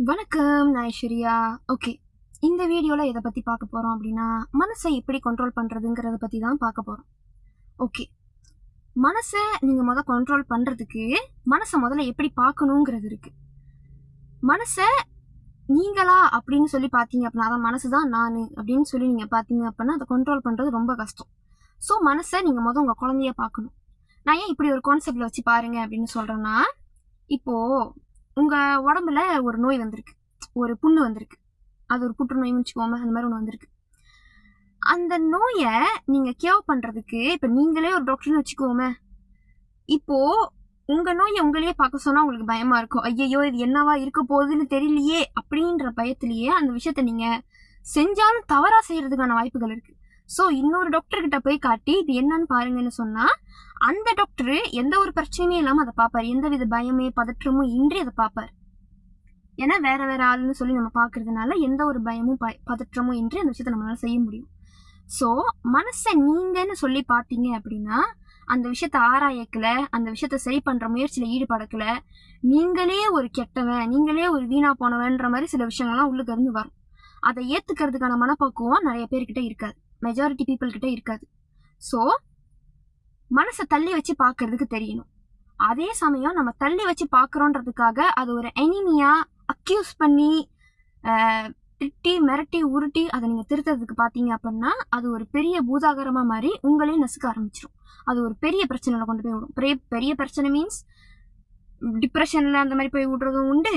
வணக்கம், நான் ஐஸ்வர்யா. ஓகே, இந்த வீடியோவில் எதை பற்றி பார்க்க போகிறோம் அப்படின்னா, மனசை எப்படி கண்ட்ரோல் பண்ணுறதுங்கிறத பற்றி தான் பார்க்க போகிறோம். ஓகே, மனசை நீங்கள் கண்ட்ரோல் பண்ணுறதுக்கு மனசை முதல்ல எப்படி பார்க்கணுங்கிறது இருக்குது. மனசை நீங்களா அப்படின்னு சொல்லி பார்த்தீங்க அப்படின்னா, அதான் மனசு தான் நான் அப்படின்னு சொல்லி நீங்கள் பார்த்தீங்க அப்படின்னா அதை கண்ட்ரோல் பண்ணுறது ரொம்ப கஷ்டம். ஸோ மனசை நீங்கள் உங்கள் குழந்தைய பார்க்கணும். நான் ஏன் இப்படி ஒரு கான்செப்டில் வச்சு பாருங்க அப்படின்னு சொல்கிறேன்னா, இப்போது உங்கள் உடம்புல ஒரு நோய் வந்திருக்கு, ஒரு புண்ணு வந்திருக்கு, அது ஒரு புற்றுநோய்னு வச்சுக்கோங்க, அந்த மாதிரி ஒன்று வந்திருக்கு. அந்த நோயை நீங்கள் கியூர் பண்ணுறதுக்கு இப்போ நீங்களே ஒரு டாக்டர்னு வச்சுக்கோங்க. இப்போது உங்கள் நோயை உங்களையே பார்க்க சொன்னால் உங்களுக்கு பயமாக இருக்கும். ஐயையோ இது என்னவா இருக்க போகுதுன்னு தெரியலையே அப்படின்ற பயத்திலேயே அந்த விஷயத்த நீங்கள் செஞ்சாலும் தவறாக செய்கிறதுக்கான வாய்ப்புகள் இருக்குது. ஸோ இன்னொரு டாக்டர்கிட்ட போய் காட்டி இது என்னன்னு பாருங்கன்னு சொன்னால் அந்த டாக்டரு எந்த ஒரு பிரச்சனையும் இல்லாமல் அதை பார்ப்பார். எந்தவித பயமே பதற்றமும் இன்றி அதை பார்ப்பார். ஏன்னா வேற வேற ஆளுன்னு சொல்லி நம்ம பார்க்கறதுனால எந்த ஒரு பயமும் பதற்றமும் இன்றி அந்த விஷயத்தை நம்மளால செய்ய முடியும். ஸோ மனசை நீங்கன்னு சொல்லி பார்த்தீங்க அப்படின்னா அந்த விஷயத்த ஆராயக்கல, அந்த விஷயத்த சரி பண்ணுற முயற்சியில் ஈடுபடக்கல, நீங்களே ஒரு கெட்டவன், நீங்களே ஒரு வீணா போனவன்ற மாதிரி சில விஷயங்கள்லாம் உள்ளுக்கு இருந்து வரும். அதை ஏற்றுக்கிறதுக்கான மனப்பக்குவம் நிறைய பேர்கிட்ட இருக்காது, மெஜாரிட்டி பீப்புள் கிட்ட இருக்காது. ஸோ மனசை தள்ளி வச்சு பார்க்கறதுக்கு தெரியணும். அதே சமயம் நம்ம தள்ளி வச்சு பார்க்குறோன்றதுக்காக அது ஒரு எனிமியா அக்யூஸ் பண்ணி திட்டி மிரட்டி உருட்டி அதை நீங்கள் திருத்துறதுக்கு பார்த்தீங்க அப்படின்னா அது ஒரு பெரிய பூதாகரமாக மாதிரி உங்களே நசுக்க ஆரம்பிச்சிடும். அது ஒரு பெரிய பிரச்சனையில் கொண்டு போய் விடும். பெரிய பிரச்சனை மீன்ஸ் டிப்ரெஷனில் அந்த மாதிரி போய் விடுறதும் உண்டு,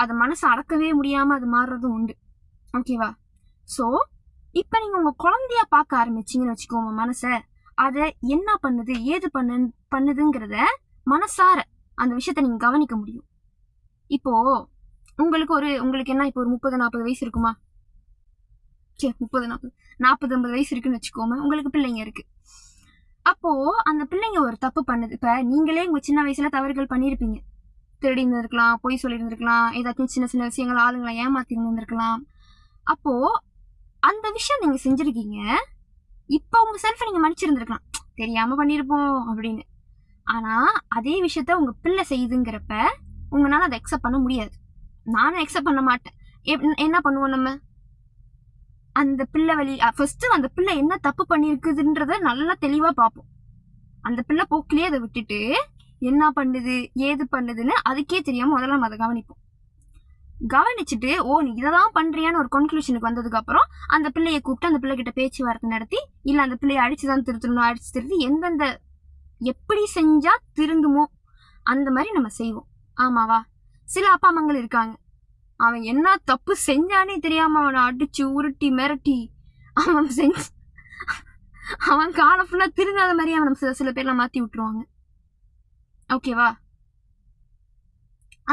அது மனசை அடக்கவே முடியாமல் அது மாறுறதும் உண்டு. ஓகேவா? ஸோ இப்போ நீங்கள் உங்கள் குழந்தைய பார்க்க ஆரம்பிச்சிங்கன்னு வச்சுக்கோங்க, மனசை அதை என்ன பண்ணுது ஏது பண்ணுதுங்கிறத மனசார அந்த விஷயத்த நீங்கள் கவனிக்க முடியும். இப்போ உங்களுக்கு என்ன இப்போ ஒரு 30-40 வயசு இருக்குமா? சரி, 30-40-50 வயசு இருக்குன்னு வச்சுக்கோங்க. உங்களுக்கு பிள்ளைங்க இருக்கு. அப்போ அந்த பிள்ளைங்க ஒரு தப்பு பண்ணுது. இப்போ நீங்களே உங்க சின்ன வயசுல தவறுகள் பண்ணியிருப்பீங்க. திருடி இருந்திருக்கலாம், பொய் சொல்லியிருந்திருக்கலாம், ஏதாச்சும் சின்ன சின்ன விஷயங்கள் ஆளுங்களை ஏமாத்தி இருந்திருக்கலாம். அப்போ அந்த விஷயம் நீங்க செஞ்சிருக்கீங்க. இப்போ உங்க செல்ஃபை நீங்க மன்னிச்சிருந்திருக்கலாம், தெரியாம பண்ணிருப்போம் அப்படின்னு. ஆனா அதே விஷயத்த உங்க பிள்ளை செய்யுதுங்கிறப்ப உங்களால அதை அக்செப்ட் பண்ண முடியாது. நானும் அக்செப்ட் பண்ண மாட்டேன். என்ன பண்ணுவோம் நம்ம? அந்த பிள்ளை ஃபர்ஸ்ட் அந்த பிள்ளை என்ன தப்பு பண்ணிருக்குதுன்றத நல்லா தெளிவா பார்ப்போம். அந்த பிள்ளை போக்கிலேயே அதை விட்டுட்டு என்ன பண்ணுது ஏது பண்ணுதுன்னு அதுக்கே தெரியாம முதல்ல நம்ம அதை கவனிப்போம். கவனிச்சுட்டு நீ இதைதான் பண்றியான்னு ஒரு கன்க்ளூஷனுக்கு வந்ததுக்கு அப்புறம் அந்த பிள்ளையை கூப்பிட்டு அந்த பிள்ளைகிட்ட பேச்சுவார்த்தை நடத்தி, இல்ல அந்த பிள்ளையை அடிச்சுதான் திருத்தணும், அடிச்சு திருத்தி எந்தெந்த எப்படி செஞ்சா திருந்துமோ அந்த மாதிரி நம்ம செய்வோம். ஆமாவா? சில அப்பா அம்மாங்கள் இருக்காங்க, அவன் என்ன தப்பு செஞ்சானே தெரியாம அவனை அடிச்சு உருட்டி மிரட்டி அவன் காலம் ஃபுல்லா திருந்தாத மாதிரி அவனை சில பேர்லாம் மாத்தி விட்டுருவாங்க. ஓகேவா?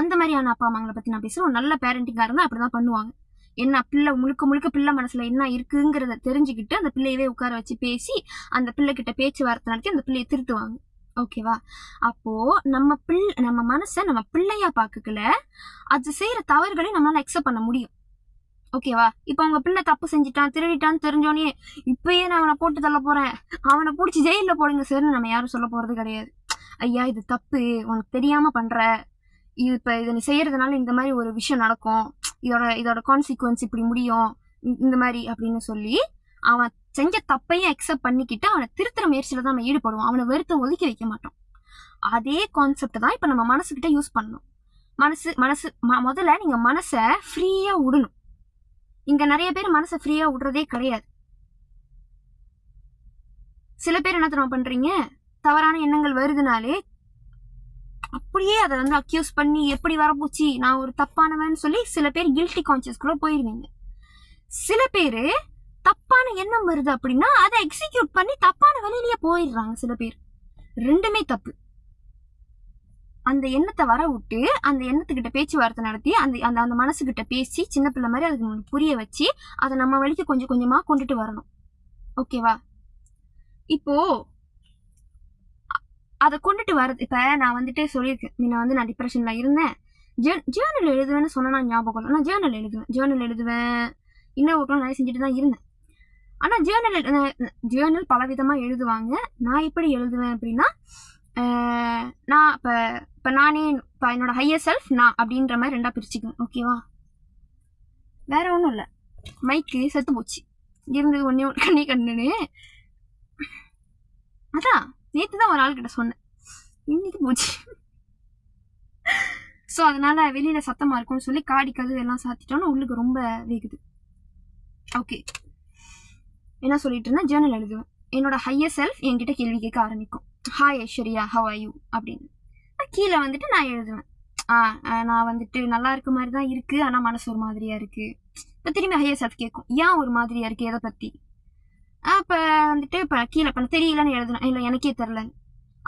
அந்த மாதிரியான அப்பா அம்மாங்களை பத்தி நான் பேசுறேன். நல்ல பேரண்டிங்கா இருந்தா அப்படிதான் பண்ணுவாங்க. என்ன பிள்ளை முழுக்க பிள்ளை மனசுல என்ன இருக்குங்கிறத தெரிஞ்சுக்கிட்டு அந்த பிள்ளையவே உட்கார வச்சு பேசி அந்த பிள்ளை கிட்ட பேச்சுவார்த்தை நடத்தி அந்த பிள்ளையை திருத்துவாங்க. ஓகேவா? அப்போ நம்ம மனசை நம்ம பிள்ளையா பார்க்கல, அது செய்யற தவறுகளை நம்மளால அக்செப்ட் பண்ண முடியும். ஓகேவா? இப்போ உங்க பிள்ளை தப்பு செஞ்சுட்டான், திருடிட்டான்னு தெரிஞ்சோடனே இப்பயே நான் அவனை போட்டு தள்ள போறேன், அவனை பிடிச்சி ஜெயில போடுங்க சார்னு நம்ம யாரும் சொல்ல போறது கிடையாது. ஐயா இது தப்பு, உனக்கு தெரியாம பண்ற, இப்போ இதை நீ செய்யறதுனால இந்த மாதிரி ஒரு விஷயம் நடக்கும், இதோட கான்சிக்வன்ஸ் இப்படி முடியும் இந்த மாதிரி அப்படின்னு சொல்லி அவன் செஞ்ச தப்பையும் அக்செப்ட் பண்ணிக்கிட்டு அவனை திருத்துற முயற்சியில தான் நம்ம ஈடுபடுவோம். அவனை வெறுத்த ஒதுக்கி வைக்க மாட்டோம். அதே கான்செப்ட் தான் இப்போ நம்ம மனசுக்கிட்ட யூஸ் பண்ணணும். முதல்ல நீங்க மனசை ஃப்ரீயா விடணும். இங்க நிறைய பேர் மனசை ஃப்ரீயா விடுறதே கிடையாது. சில பேர் என்ன தெரியுமா பண்றீங்க, தவறான எண்ணங்கள் வருதுனாலே அப்படியே அதை அக்யூஸ் பண்ணி எப்படி வரப்போச்சு நான் ஒரு தப்பானவன் சொல்லி சில பேர் கில்ட்டி கான்சியஸ் கூட போயிருவீங்க. சில பேர் தப்பான எண்ணம் வருது அப்படின்னா அதை எக்ஸிக்யூட் பண்ணி தப்பான வழியிலேயே போயிடுறாங்க. சில பேர் ரெண்டுமே தப்பு. அந்த எண்ணத்தை வர விட்டு அந்த எண்ணத்துக்கிட்ட பேச்சுவார்த்தை நடத்தி அந்த அந்த மனசுக்கிட்ட பேசி சின்ன பிள்ளை மாதிரி அதுக்கு புரிய வச்சு அதை நம்ம வழிக்கு கொஞ்சம் கொஞ்சமா கொண்டுட்டு வரணும். ஓகேவா? இப்போ அதை கொண்டுட்டு வரது, இப்போ நான் சொல்லியிருக்கேன், நான் டிப்ரெஷன்ல இருந்தேன், ஜேர்னல் எழுதுவேன்னு சொன்னா ஞாபகம் இல்லை. நான் ஜேர்னல் எழுதுவேன் இன்னும் ஒர்க்லாம் நிறைய செஞ்சுட்டு தான் இருந்தேன். ஆனால் ஜேர்னல் பல விதமாக எழுதுவாங்க. நான் எப்படி எழுதுவேன் அப்படின்னா, நான் இப்போ நானே இப்போ என்னோட ஹையர் செல்ஃப் நான் அப்படின்ற மாதிரி 2 பிரிச்சுக்குவேன். ஓகேவா? வேற ஒன்றும் இல்லை, மைக்கு செத்து போச்சு, இருந்தது ஒன்றே ஒன்று கண்ணுன்னு. அதான் நேற்று தான் ஒரு ஆள்கிட்ட சொன்னேன், இன்னைக்கு போச்சு. ஸோ அதனால வெளியில் சத்தமாக இருக்கும்னு சொல்லி காடி கதவு எல்லாம் சாத்திட்டோன்னா உள்ளுக்கு ரொம்ப வேகுது. ஓகே, என்ன சொல்லிட்டு இருந்தேன், ஜேர்னல் எழுதுவேன். என்னோட ஹையர் செல்ஃப் என்கிட்ட கேள்வி கேட்க ஆரம்பிக்கும். Hi Aishwarya, how are you அப்படின்னு. கீழே வந்துட்டு நான் எழுதுவேன், நான் வந்துட்டு நல்லா இருக்க மாதிரி தான் இருக்கு, ஆனால் மனசு ஒரு மாதிரியா இருக்கு. இப்போ திரும்பி ஹையர் செல்ஃப் கேட்கும், ஏன் ஒரு மாதிரியா இருக்கு, எதை பற்றி. அப்போ வந்துட்டு இப்போ கீழே பண்ண தெரியலன்னு எழுதுனேன், இல்லை எனக்கே தெரிலன்னு.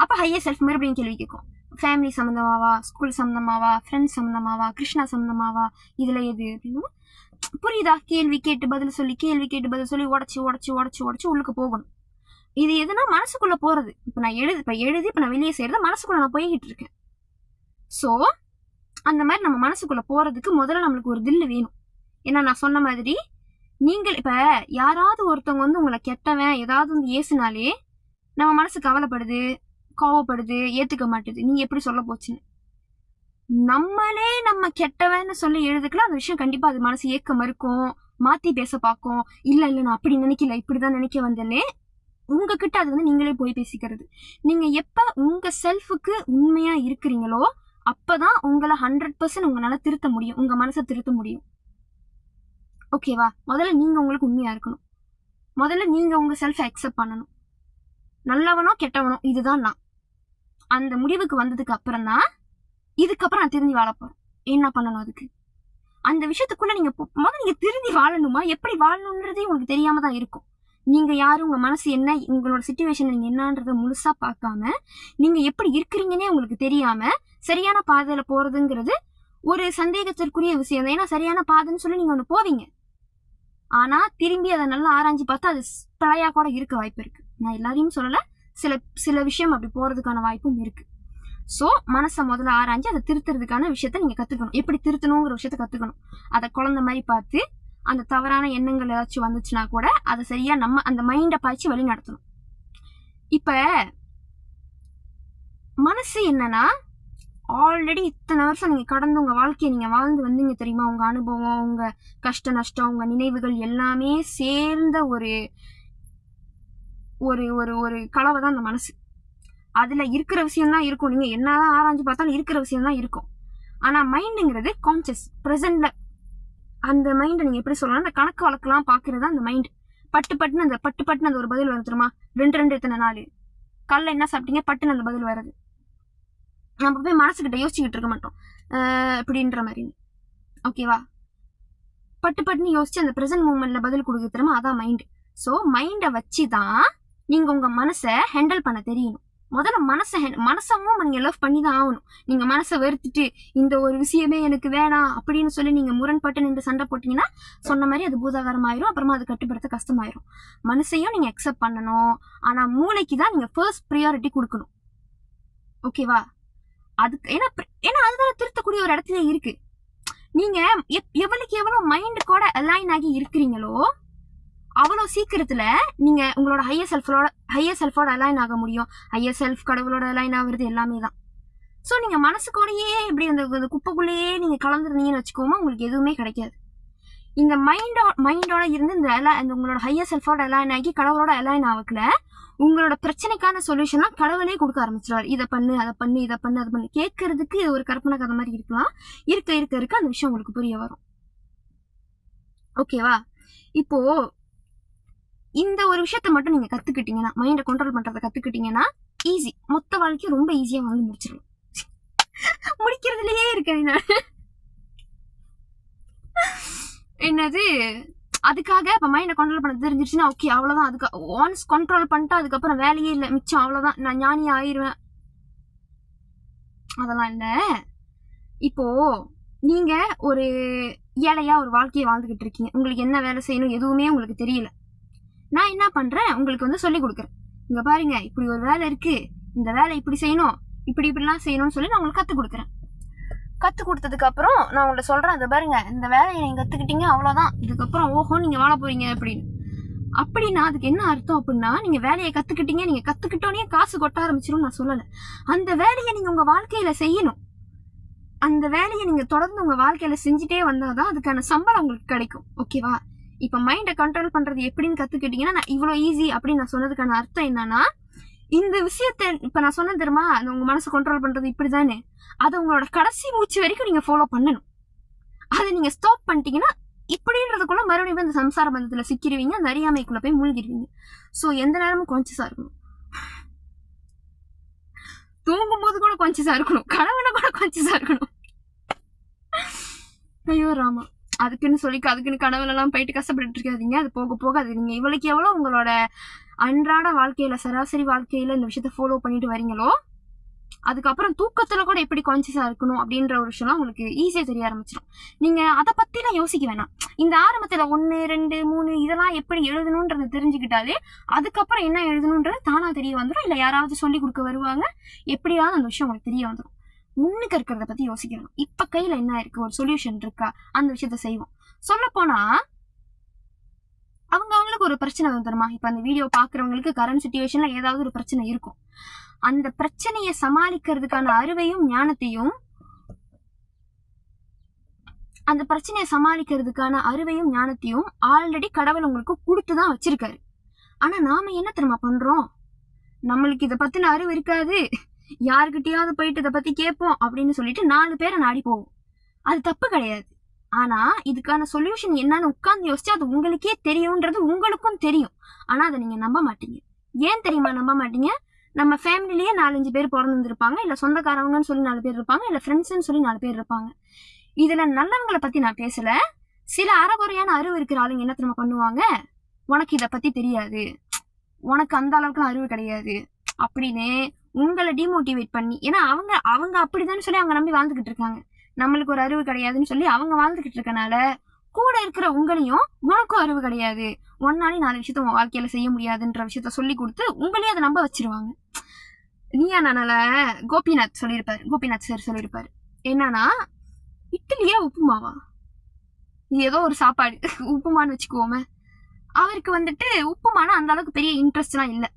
அப்போ ஹையர் செல்ஃப் மறுபடியும் கேள்வி கேட்கும், ஃபேமிலி சம்மந்தமாவா, ஸ்கூல் சம்மந்தமாவா, ஃப்ரெண்ட்ஸ் சம்மந்தமாவா, கிருஷ்ணா சம்மந்தமாவா, இதில் எது அப்படின்னு. புரியுதா? கேள்வி கேட்டு பதில் சொல்லி கேள்வி கேட்டு பதில் சொல்லி உடச்சி உடச்சி உடச்சி உடச்சி உள்ளுக்கு போகணும். இது எதுனா மனசுக்குள்ளே போகிறது. இப்போ நான் எழுதி இப்போ நான் வெளியே செய்கிறத மனசுக்குள்ளே நான் போய்கிட்டு இருக்கேன். ஸோ அந்த மாதிரி நம்ம மனசுக்குள்ளே போகிறதுக்கு முதல்ல நம்மளுக்கு ஒரு தில்லு வேணும். ஏன்னா நான் சொன்ன மாதிரி நீங்கள் இப்போ யாராவது ஒருத்தவங்க வந்து உங்களை கெட்டவன் ஏதாவது வந்து ஏசுனாலே நம்ம மனசு கவலைப்படுது, கோவப்படுது, ஏற்றுக்க மாட்டுது. நீங்கள் எப்படி சொல்ல போச்சுன்னு நம்மளே நம்ம கெட்டவன்னு சொல்லி எழுதுக்கலாம், அந்த விஷயம் கண்டிப்பாக அது மனசு ஏற்க மறுக்கும், மாற்றி பேச பார்க்கும். இல்லை நான் அப்படி நினைக்கல, இப்படி தான் நினைக்க வந்தேன்னே உங்ககிட்ட அது வந்து நீங்களே போய் பேசிக்கிறது. நீங்கள் எப்போ உங்கள் செல்ஃபுக்கு உண்மையாக இருக்கிறீங்களோ அப்போ தான் உங்களை 100% உங்களால் திருத்த முடியும், உங்கள் மனசை திருத்த முடியும். ஓகேவா? முதல்ல நீங்கள் உங்களுக்கு உண்மையாக இருக்கணும். முதல்ல நீங்கள் உங்கள் செல்ஃபை அக்செப்ட் பண்ணணும். நல்லவனோ கெட்டவனோ இதுதான் நான். அந்த முடிவுக்கு வந்ததுக்கு அப்புறம் தான் இதுக்கப்புறம் நான் திருந்தி வாழ போகிறேன். என்ன பண்ணணும் அதுக்கு? அந்த விஷயத்துக்குள்ளே நீங்கள் திருந்தி வாழணுமா, எப்படி வாழணுன்றதே உங்களுக்கு தெரியாமல் தான் இருக்கும். நீங்கள் யார், உங்கள் மனசு என்ன, உங்களோட சிச்சுவேஷன் நீங்கள் என்னன்றதை முழுசாக பார்க்காம நீங்கள் எப்படி இருக்கிறீங்கன்னே உங்களுக்கு தெரியாமல் சரியான பாதையில் போகிறதுங்கிறது ஒரு சந்தேகத்திற்குரிய விஷயம் தான். ஏன்னா சரியான பாதைன்னு சொல்லி நீங்கள் ஒன்று போவீங்க, ஆனால் திரும்பி அதை நல்லா ஆராய்ச்சி பார்த்தா அது பிழையாக கூட இருக்க வாய்ப்பு இருக்குது. நான் எல்லாரையும் சொல்லலை, சில விஷயம் அப்படி போகிறதுக்கான வாய்ப்பும் இருக்குது. ஸோ மனசை முதல்ல ஆராய்ச்சி அதை திருத்துறதுக்கான விஷயத்த நீங்கள் கற்றுக்கணும். எப்படி திருத்தணுங்கிற விஷயத்த கற்றுக்கணும். அதை குழந்தை மாதிரி பார்த்து அந்த தவறான எண்ணங்கள் ஏதாச்சும் வந்துச்சுன்னா கூட அதை சரியாக நம்ம அந்த மைண்டை பாய்ச்சி வழி நடத்தணும். இப்போ மனசு என்னன்னா, ஆல்ரெடி இத்தனை வருஷம் நீங்கள் கடந்து உங்கள் வாழ்க்கையை நீங்கள் வாழ்ந்து வந்தீங்க தெரியுமா. உங்கள் அனுபவம், உங்கள் கஷ்ட நஷ்டம், உங்கள் நினைவுகள் எல்லாமே சேர்ந்த ஒரு ஒரு ஒரு ஒரு கலவை தான் அந்த மனசு. அதில் இருக்கிற விஷயம்தான் இருக்கும், நீங்கள் என்னதான் ஆராய்ச்சி பார்த்தாலும் இருக்கிற விஷயம்தான் இருக்கும். ஆனால் மைண்டுங்கிறது கான்சியஸ் ப்ரெசென்ட்ல. அந்த மைண்டை நீங்கள் எப்படி சொல்லலாம், அந்த கணக்கு வழக்கெல்லாம் பார்க்குறது அந்த மைண்டு. பட்டுன்னு அந்த ஒரு பதில் வரும் தெரியுமா. 2 எத்தனை 4 காலைல என்ன சாப்பிட்டீங்க, பட்டுன்னு அந்த பதில் வருது. நம்ம போய் மனசுக்கிட்ட யோசிச்சுக்கிட்டு இருக்க மாட்டோம் இப்படின்ற மாதிரி. ஓகேவா? பட்டுன்னு யோசிச்சு அந்த ப்ரெசென்ட் மூமெண்ட்ல பதில் கொடுக்க தெரியுமா, அதான் மைண்டு. ஸோ மைண்டை வச்சு தான் நீங்கள் உங்கள் மனசை ஹேண்டில் பண்ண தெரியணும். முதல்ல மனசவும் நீங்கள் லவ் பண்ணி தான் ஆகணும். நீங்கள் மனசை வெறுத்துட்டு இந்த ஒரு விஷயமே எனக்கு வேணாம் அப்படின்னு சொல்லி நீங்கள் முரண்பட்டு நின்று சண்டை போட்டிங்கன்னா சொன்ன மாதிரி அது பூதாகாரமாயிரும். அப்புறமா அது கட்டுப்படுத்த கஷ்டமாயிரும். மனசையும் நீங்கள் அக்செப்ட் பண்ணணும், ஆனால் மூளைக்கு தான் நீங்கள் ஃபர்ஸ்ட் ப்ரியாரிட்டி கொடுக்கணும். ஓகேவா? அதுக்கு ஏன்னா அதுதான் திருத்தக்கூடிய ஒரு இடத்துல இருக்கு. நீங்கள் எவ்வளோக்கு எவ்வளோ மைண்டு கூட அலைன் ஆகி இருக்கிறீங்களோ அவ்வளோ சீக்கிரத்தில் நீங்கள் உங்களோட ஹையர் செல்ஃபோட அலைன் ஆக முடியும். ஹையர் செல்ஃப் கடவுளோட அலைன் ஆகுறது எல்லாமே தான். ஸோ நீங்கள் மனசுக்கூடையே இப்படி அந்த குப்பைக்குள்ளேயே நீங்கள் கலந்துருந்தீங்கன்னு வச்சுக்கோமா, உங்களுக்கு எதுவுமே கிடைக்காது. இந்த மைண்டோட இருந்து இந்த உங்களோட ஹையர் செல்ஃபோட அலைன் ஆகி கடவுளோட அலைன் ஆகல உங்களோட பிரச்சனைக்கான சொல்யூஷன்லாம் கடவுளே கொடுக்க ஆரம்பிச்சிருவார். இதை பண்ணு, அதை பண்ணு, இதை பண்ணு, அதை பண்ணு. கேட்கறதுக்கு ஒரு கற்பனை கதை மாதிரி இருக்கலாம். இருக்க அந்த விஷயம் உங்களுக்கு புரிய வரும். ஓகேவா? இப்போ இந்த ஒரு விஷயத்த மட்டும் நீங்க கத்துக்கிட்டீங்கன்னா, மைண்டை கண்ட்ரோல் பண்றதை கத்துக்கிட்டீங்கன்னா ஈஸி. மொத்த வாழ்க்கையும் ரொம்ப ஈஸியா வந்து முடிச்சிடலாம். முடிக்கிறதுலயே இருக்கேன் என்னது. அதுக்காக இப்போ மைண்டை கண்ட்ரோல் பண்ண தெரிஞ்சிருச்சுன்னா ஓகே அவ்வளோதான். அதுக்கு ஒன்ஸ் கண்ட்ரோல் பண்ணிட்டா அதுக்கப்புறம் வேலையே இல்லை, மிச்சம் அவ்வளோதான், நான் ஞானி ஆயிடுவேன். அதெல்லாம் இல்லை. இப்போ நீங்க ஒரு ஏழையா ஒரு வாழ்க்கையை வாழ்ந்துகிட்டு இருக்கீங்க. உங்களுக்கு என்ன வேலை செய்யணும் எதுவுமே உங்களுக்கு தெரியல. நான் என்ன பண்றேன், உங்களுக்கு வந்து சொல்லி கொடுக்குறேன். இங்க பாருங்க, இப்படி ஒரு வேலை இருக்கு, இந்த வேலை இப்படி செய்யணும், இப்படிலாம் செய்யணும்னு சொல்லி நான் உங்களுக்கு கற்றுக் கொடுக்குறேன். கற்றுக் கொடுத்ததுக்கு அப்புறம் நான் உங்கள்ட்ட சொல்றேன், அதை பாருங்க இந்த வேலையை நீங்க கத்துக்கிட்டீங்க அவ்வளோதான், இதுக்கப்புறம் ஓஹோ நீங்க வாழ போறீங்க அப்படின்னு. அப்படின்னா அதுக்கு என்ன அர்த்தம் அப்படின்னா, நீங்க வேலையை கத்துக்கிட்டீங்க, நீங்க கத்துக்கிட்டோன்னே காசு கொட்ட ஆரம்பிச்சிடும் நான் சொல்லல. அந்த வேலையை நீங்க உங்க வாழ்க்கையில செய்யணும். அந்த வேலையை நீங்க தொடர்ந்து உங்க வாழ்க்கையில செஞ்சுட்டே வந்தாதான் அதுக்கான சம்பளம் உங்களுக்கு கிடைக்கும். ஓகேவா? இப்ப மைண்டை கண்ட்ரோல் பண்றது எப்படின்னு கத்துக்கிட்டீங்கன்னா, நான் இவ்வளவு ஈஸி அப்படின்னு நான் சொன்னதுக்கான அர்த்தம் என்னன்னா, இந்த விஷயத்த இப்ப நான் சொன்னேன் தெரியுமா, உங்க மனசை கண்ட்ரோல் பண்றது இப்படிதானே, அதை உங்களோட கடைசி மூச்சு வரைக்கும் நீங்க ஃபாலோ பண்ணணும். அதை நீங்க ஸ்டாப் பண்ணிட்டீங்கன்னா இப்படின்றதுக்குள்ள மறுபடியும் இந்த சம்சார பந்தத்துல சிக்கிடுவீங்க, அந்த அறியாமைக்குள்ள போய் மூழ்கிடுவீங்க. ஸோ எந்த நேரமும் கான்சியஸா இருக்கணும். தூங்கும் போது கூட கான்சியஸா இருக்கணும், கனவுல கூட கான்சியஸா இருக்கணும். ஐயோ ராமா, அதுக்குன்னு கனவுல எல்லாம் போயிட்டு கஷ்டப்பட்டு இருக்காதீங்க. அது போக போக அது நீங்க இவ்வளவுக்கு எவ்வளவு உங்களோட அன்றாட வாழ்க்கையில சராசரி வாழ்க்கையில இந்த விஷயத்த ஃபாலோ பண்ணிட்டு வரீங்களோ, அதுக்கப்புறம் தூக்கத்துல கூட எப்படி கான்சியஸா இருக்கணும் அப்படின்ற ஒரு விஷயம்லாம் உங்களுக்கு ஈஸியா தெரிய ஆரம்பிச்சிடும். நீங்க அதை பத்திலாம் யோசிக்க வேணாம். இந்த ஆரம்பத்துல 1, 2, 3 இதெல்லாம் எப்படி எழுதணும்ன்றதை தெரிஞ்சுக்கிட்டாலே அதுக்கப்புறம் என்ன எழுதணுன்றது தானா தெரிய வந்துடும். இல்ல யாராவது சொல்லி கொடுக்க வருவாங்க, எப்படியாவது அந்த விஷயம் உங்களுக்கு தெரிய வந்துடும். முன்னுக்கு இருக்கிறத பத்தி யோசிக்கணும். இப்ப கையில என்ன இருக்கு, ஒரு சொல்யூஷன் இருக்கா, அந்த விஷயத்த செய்வோம். சொல்ல போனா அவங்களுக்கு ஒரு பிரச்சனை வந்து தருமா. இப்ப அந்த வீடியோ பாக்குறவங்களுக்கு கரண்ட் சிச்சுவேஷன்ல ஏதாவது ஒரு பிரச்சனை இருக்கும். அந்த பிரச்சனையை சமாளிக்கிறதுக்கான அறிவையும் ஞானத்தையும் ஆல்ரெடி கடவுள் உங்களுக்கு கொடுத்துதான் வச்சிருக்காரு. ஆனா நாம என்ன தெரியுமா பண்றோம், நம்மளுக்கு இதை பத்தின அறிவு இருக்காது, யாருக்கிட்டையாவது போயிட்டு இதை பத்தி கேட்போம் அப்படின்னு சொல்லிட்டு 4 பேரை நாடி போவோம். அது தப்பு கிடையாது. ஆனா இதுக்கான சொல்யூஷன் என்னன்னு உட்கார்ந்து யோசிச்சு அது உங்களுக்கே தெரியும்ன்றது உங்களுக்கும் தெரியும். ஆனா அதை நீங்க நம்ப மாட்டீங்க. ஏன் தெரியுமா நம்ப மாட்டீங்க? நம்ம ஃபேமிலிலேயே 4-5 பேர் பிறந்திருப்பாங்க, இல்ல சொந்தக்காரவங்கன்னு சொல்லி 4 பேர் இருப்பாங்க, இல்ல ஃப்ரெண்ட்ஸ்ன்னு சொல்லி 4 பேர் இருப்பாங்க. இதுல நல்லவங்களை பத்தி நான் பேசல. சில அறகுறையான அறிவு இருக்கிற ஆளுங்க என்ன தெரியுமா பண்ணுவாங்க, உனக்கு இதை பத்தி தெரியாது, உனக்கு அந்த அளவுக்கு அறிவு கிடையாது அப்படின்னு உங்களை டிமோட்டிவேட் பண்ணி, ஏன்னா அவங்க அப்படிதான் சொல்லி அவங்க நம்பி வாழ்ந்துகிட்டு இருக்காங்க. நம்மளுக்கு ஒரு அறிவு கிடையாதுன்னு சொல்லி அவங்க வாழ்ந்துகிட்டு இருக்கனால கூட இருக்கிற உங்களையும் உனக்கும் அறிவு கிடையாது, ஒன்னாலே 4 விஷயத்த உன் வாழ்க்கையில செய்ய முடியாதுன்ற விஷயத்த சொல்லி கொடுத்து உங்களையும் அதை நம்ப வச்சிருவாங்க. நீயா நானால கோபிநாத் சார் சொல்லியிருப்பாரு என்னன்னா, இட்லியா உப்புமாவா, ஏதோ ஒரு சாப்பாடு உப்புமான்னு வச்சுக்குவோமே, அவருக்கு வந்துட்டு உப்புமானா அந்த அளவுக்கு பெரிய இன்ட்ரெஸ்ட்லாம் இல்லை.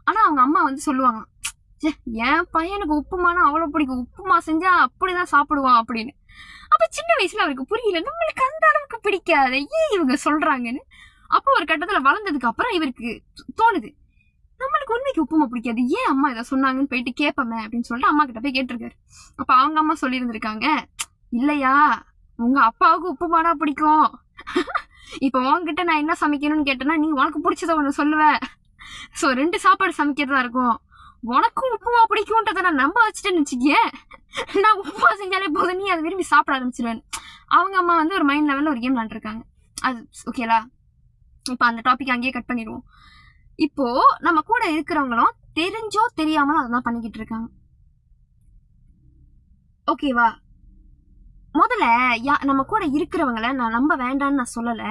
ஆனா அவங்க அம்மா வந்து சொல்லுவாங்க, என் பையனுக்கு உப்புமானா அவ்வளவு பிடிக்கும், உப்புமா செஞ்சா அப்படிதான் சாப்பிடுவான் அப்படின்னு. அப்ப சின்ன வயசுல அவருக்கு புரியல, நம்மளுக்கு அந்த அளவுக்கு பிடிக்காத ஏன் இவங்க சொல்றாங்கன்னு. அப்போ ஒரு கட்டத்துல வளர்ந்ததுக்கு அப்புறம் இவருக்கு தோணுது, நம்மளுக்கு உண்மைக்கு உப்புமா பிடிக்காது, ஏன் அம்மா இதை சொன்னாங்கன்னு போயிட்டு கேட்பமே அப்படின்னு சொல்லிட்டு அம்மா கிட்ட போய் கேட்டிருக்காரு. அப்ப அவங்க அம்மா சொல்லி இருந்திருக்காங்க, இல்லையா உங்க அப்பாவுக்கு உப்புமானா பிடிக்கும், இப்ப உன்கிட்ட நான் என்ன சமைக்கணும்னு கேட்டேன்னா நீ உனக்கு பிடிச்சத ஒண்ணு சொல்லுவ, சோ 2 சாப்பாடு சமைக்கிறதா இருக்கும், உனக்கும் உப்புமா பிடிக்கும்ன்றத நான் நம்ப வச்சுட்டேன்னு வச்சுக்கேன், நான் உப்புமா செஞ்சாலே போதும் நீ அதை விரும்பி சாப்பிட ஆரம்பிச்சிருவேன். அவங்க அம்மா வந்து ஒரு மைண்ட் லெவல்ல ஒரு கேம் விளாண்டுருக்காங்க. அது ஓகேலா, இப்ப அந்த டாபிக் அங்கேயே கட் பண்ணிடுவோம். இப்போ நம்ம கூட இருக்கிறவங்களும் தெரிஞ்சோ தெரியாமலும் அதான் பண்ணிக்கிட்டு இருக்காங்க. ஓகேவா, முதல்ல நம்ம கூட இருக்கிறவங்கள நான் நம்ப வேண்டான்னு நான் சொல்லல,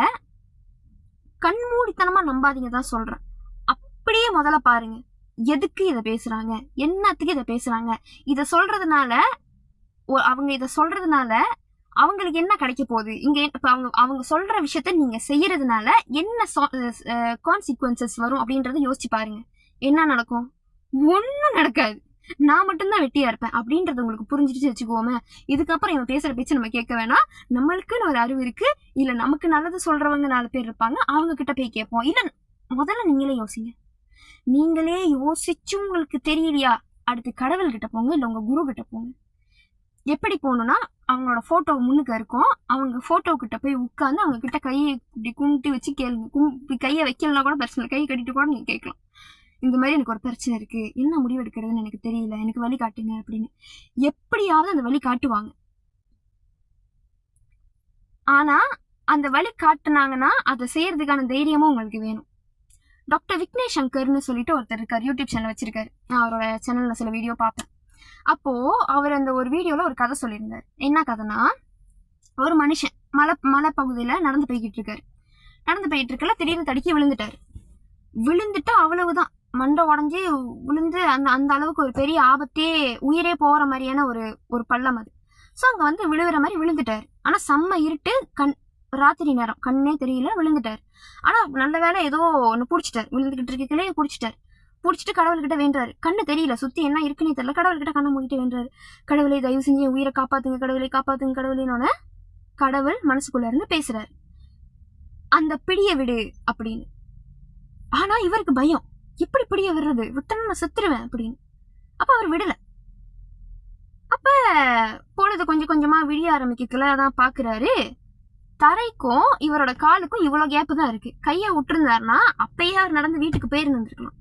கண்மூடித்தனமா நம்பாதீங்க தான் சொல்றேன். அப்படியே முதல்ல பாருங்க, எதுக்கு இதை பேசுறாங்க, என்னத்துக்கு இதை பேசுறாங்க, இதை சொல்றதுனால அவங்களுக்கு என்ன கிடைக்க போகுது, இங்க இப்ப அவங்க சொல்ற விஷயத்த நீங்க செய்யறதுனால என்ன கான்சிக்வன்சஸ் வரும் அப்படின்றத யோசிச்சு பாருங்க. என்ன நடக்கும்? ஒன்னும் நடக்காது, நான் மட்டும்தான் வெட்டியா இருப்பேன் அப்படின்றது உங்களுக்கு புரிஞ்சிட்டு வச்சுக்கோமே. இதுக்கப்புறம் இவன் பேசுற பேச்சு நம்ம கேட்க வேணாம், நம்மளுக்குன்னு ஒரு அறிவு இருக்கு, இல்ல நமக்கு நல்லது சொல்றவங்க 4 பேர் இருப்பாங்க, அவங்க கிட்ட போய் கேட்போம். இல்ல முதல்ல நீங்களே யோசிங்க. நீங்களே யோசிச்சு உங்களுக்கு தெரியலையா, அடுத்து கடவுள் கிட்ட போங்க, இல்ல உங்க குரு கிட்ட போங்க. எப்படி போகணும்னா, அவங்களோட போட்டோ முன்னுக்கு இருக்கும், அவங்க போட்டோ கிட்ட போய் உட்கார்ந்து அவங்க கிட்ட கையை இப்படி கும்பிட்டு வச்சு கேளுங்க. கையை வைக்கலன்னா கூட பிரச்சனை, கையை கட்டிட்டு கூட நீங்க கேட்கலாம், இந்த மாதிரி எனக்கு ஒரு பிரச்சனை இருக்கு, என்ன முடிவு எடுக்கிறதுன்னு எனக்கு தெரியல, எனக்கு வழி காட்டுங்க அப்படின்னு. எப்படியாவது அந்த வழி காட்டுவாங்க. ஆனா அந்த வழி காட்டுனாங்கன்னா அதை செய்யறதுக்கான தைரியமும் உங்களுக்கு வேணும். டாக்டர் விக்னேஷ் சங்கர்னு சொல்லிட்டு ஒருத்தர் இருக்காரு, யூடியூப் சேனல் வச்சிருக்காரு. நான் அவரோட சேனல்ல சில வீடியோ பார்ப்பேன். அப்போ அவர் அந்த ஒரு வீடியோல ஒரு கதை சொல்லியிருந்தார். என்ன கதைனா, ஒரு மனுஷன் மலை பகுதியில நடந்து போய்கிட்டு இருக்கல திடீர்னு தடுக்கி விழுந்துட்டா அவ்வளவுதான், மண்டை உடஞ்சி விழுந்து அந்த அளவுக்கு ஒரு பெரிய ஆபத்தே, உயிரே போற மாதிரியான ஒரு பள்ளம் அது. ஸோ அங்க வந்து விழுகிற மாதிரி விழுந்துட்டாரு. ஆனா செம்ம இருட்டு, ராத்திரி நேரம் கண்ணே தெரியல விழுந்துட்டார். ஆனா நல்ல வேலை ஏதோ ஒன்று பிடிச்சிட்டார், விழுந்துகிட்டு இருக்கலே பிடிச்சிட்டார். பிடிச்சிட்டு கடவுள்கிட்ட வேண்டாரு. கண்ணு தெரியல, சுத்தி என்ன இருக்குன்னே தெரியல. கடவுள்கிட்ட கண்ணை மூடிட்டு வேண்டாரு, கடவுளை தயவு செஞ்சு என் உயிரை காப்பாத்துங்க, கடவுளை காப்பாத்துங்க கடவுளினோட கடவுள் மனசுக்குள்ள இருந்து பேசுறாரு, அந்த பிடிய விடு அப்படின்னு. ஆனா இவருக்கு பயம், எப்படி பிடிய விடுறது, விட்டனா நான் செத்துருவேன் அப்படின்னு. அப்ப அவர் விடல. அப்ப பொழுது கொஞ்சம் கொஞ்சமா விடிய ஆரம்பிக்கல. அதான் பாக்குறாரு, தரைக்கும் இவரோட காலுக்கும் இவ்வளவு கேப்பு தான் இருக்கு. கையை விட்டுருந்தாருன்னா அப்பயே அவர் நடந்து வீட்டுக்கு போயிருந்துருக்கலாம்.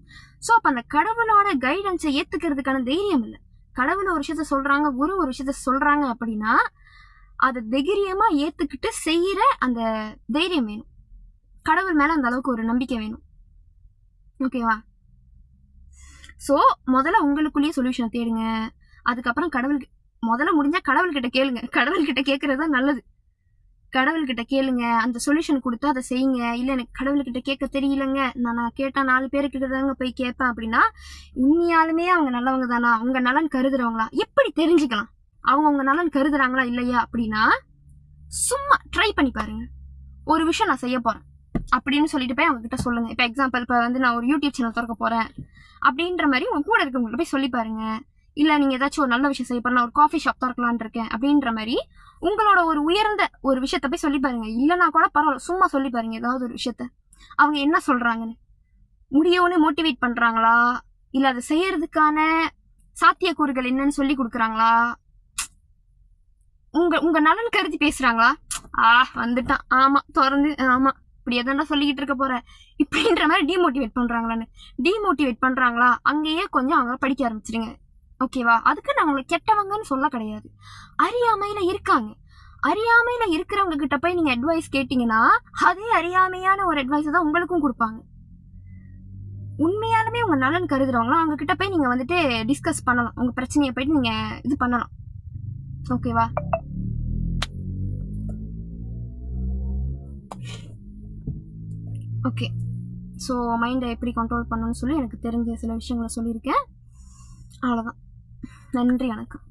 சோ அப்ப அந்த கடவுளோட கைடன்ஸை ஏத்துக்கிறதுக்கான தைரியம் இல்லை. கடவுள் ஒரு விஷயத்த சொல்றாங்க, குரு ஒரு விஷயத்த சொல்றாங்க அப்படின்னா அதை தைரியமா ஏத்துக்கிட்டு செய்யற அந்த தைரியம் வேணும். கடவுள் மேல அந்த அளவுக்கு ஒரு நம்பிக்கை வேணும். ஓகேவா? சோ முதல்ல உங்களுக்குள்ளேயே சொல்யூஷன் தேடுங்க. அதுக்கப்புறம் முதல்ல முடிஞ்சா கடவுள்கிட்ட கேளுங்க. கடவுள்கிட்ட கேட்கறது தான் நல்லது. கடவுள்கிட்ட கேளுங்க, அந்த சொல்யூஷன் கொடுத்து அதை செய்யுங்க. இல்லை எனக்கு கடவுள்கிட்ட கேட்க தெரியலங்க, நான் கேட்டா 4 பேருக்கு தாங்க போய் கேட்பேன் அப்படின்னா உண்மையாலுமே அவங்க நல்லவங்க தானா, அவங்க நலன் கருதுறவங்களா எப்படி தெரிஞ்சுக்கலாம்? அவங்க நலன் கருதுறாங்களா இல்லையா அப்படின்னா சும்மா ட்ரை பண்ணி பாருங்க. ஒரு விஷயம் நான் செய்ய போறேன் அப்படின்னு சொல்லிட்டு போய் அவங்க கிட்ட சொல்லுங்க. இப்போ எக்ஸாம்பிள், இப்போ நான் ஒரு யூடியூப் சேனல் திறக்க போறேன் அப்படின்ற மாதிரி உங்க கூட இருக்கவங்கள்ட்ட போய் சொல்லி பாருங்க. இல்லை நீங்கள் ஏதாச்சும் ஒரு நல்ல விஷயம் செய்ய போறேன், ஒரு காஃபி ஷாப் திறக்கலான் இருக்கேன் அப்படின்ற மாதிரி உங்களோட ஒரு உயர்ந்த ஒரு விஷயத்த போய் சொல்லி பாருங்க. இல்லைன்னா கூட பரவாயில்ல, சும்மா சொல்லி பாருங்க ஏதாவது ஒரு விஷயத்த. அவங்க என்ன சொல்றாங்கன்னு, முடியும்னு மோட்டிவேட் பண்றாங்களா, இல்லை அதை செய்யறதுக்கான சாத்தியக்கூறுகள் என்னன்னு சொல்லி கொடுக்குறாங்களா, உங்க நலன் கருதி பேசுறாங்களா, வந்துட்டான் ஆமா திறந்து ஆமா இப்படி எதனா சொல்லிக்கிட்டு இருக்க போற இப்படின்ற மாதிரி டிமோட்டிவேட் பண்றாங்களான்னு. டிமோட்டிவேட் பண்றாங்களா, அங்கேயே கொஞ்சம் அவங்க படிக்க ஆரம்பிச்சிருங்க. ஓகேவா? அதுக்கு நான் அவங்களை கெட்டவங்கன்னு சொல்ல கிடையாது. அறியாமையில இருக்காங்க. அறியாமையில இருக்கிறவங்க கிட்ட போய் நீங்க அட்வைஸ் கேட்டீங்கன்னா அதே அறியாமையான ஒரு அட்வைஸ் தான் உங்களுக்கும் கொடுப்பாங்க. உண்மையாலுமே உங்க நலன் கருதுறவங்களா அவங்க கிட்ட போய் நீங்க வந்துட்டு டிஸ்கஸ் பண்ணலாம். உங்க பிரச்சனையை போயிட்டு நீங்க இது பண்ணலாம். ஓகேவா? ஓகே, ஸோ மைண்டை எப்படி கண்ட்ரோல் பண்ணணும்னு சொல்லி எனக்கு தெரிஞ்ச சில விஷயங்களை சொல்லியிருக்கேன். அவ்வளோதான். நன்றி, வணக்கம்.